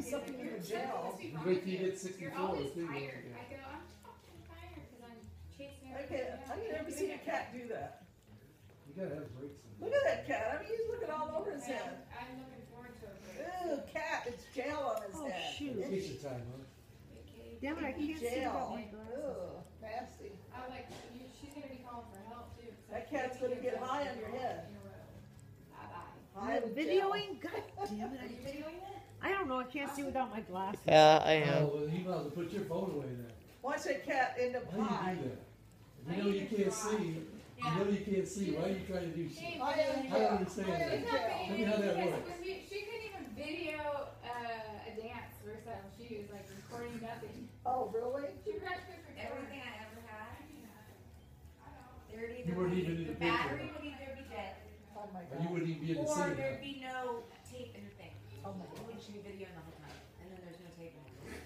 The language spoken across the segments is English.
something in the jail. Wait till you get 64. You're always tired. I go, I'm fucking tired because I'm chasing everything. I've never seen a cat do that. You gotta have breaks. Look at that cat. I mean, he's looking all over his head. I'm looking forward to it. Ooh, cat, it's jail on his head. Oh, shoot. Take your time, huh? Damn it, I can't see without Jail. my glasses. Ooh, nasty. I like, she's going to be calling for help too. That cat's gonna get high on your head. Bye-bye. High I'm in jail. videoing? God damn it. Are you videoing it? I don't know, I can't see without my glasses. Yeah, I am. Oh, well, you might as well put your phone away then. Watch that cat end up Why high. do you do that? You know you can't see. You know you can't see. Why are you trying to do shit? High in I jail. don't understand High that. in It's jail. not Tell me how that videoing works. because she couldn't even video a dance versatile. She was like recording nothing. Oh, really? She practically recorded Everything I ever had, there'd You either weren't be, even in the the picture. battery would either be dead, Oh my Or you God. wouldn't even be able to or see there'd it. be no tape in the thing. Oh my We God. would be videoing the whole time, and then there's no tape in it.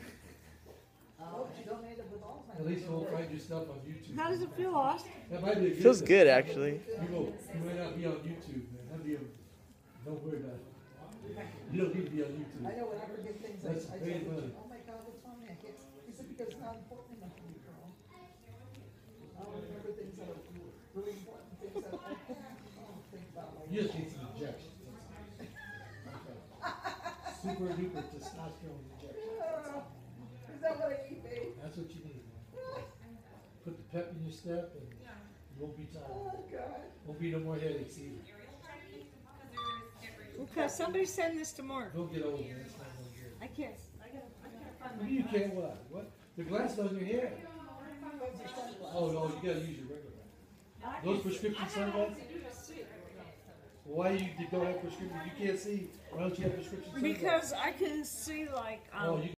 Oh, she donated with Alzheimer's. At least you won't find your stuff on YouTube. How does it feel, Austin? That might be a good Feels thing. good, actually. You might not be on YouTube, man. That'd be a, don't worry about it. You don't need to be on YouTube. I know when I forget things, That's I paid tell money. her, oh my God, what's wrong? I can't. He said, because it's not important enough for me, girl. I don't remember things that are really important, things that I don't think about like. You just need some injections. Super duper testosterone injection. Is that what I need, babe? That's what you need, man. Put the pep in your step and you won't be tired. Oh, God. Won't be no more headaches either. Okay, somebody send this to Mark. Don't get old, man. It's not no good. I can't find You can't what? What? The glass on your head. Oh, no, you gotta use your regular glass. Those prescription sunglasses? Why you don't have prescription? You can't see. Why don't you have prescription sunglasses? because I can see like Oh, you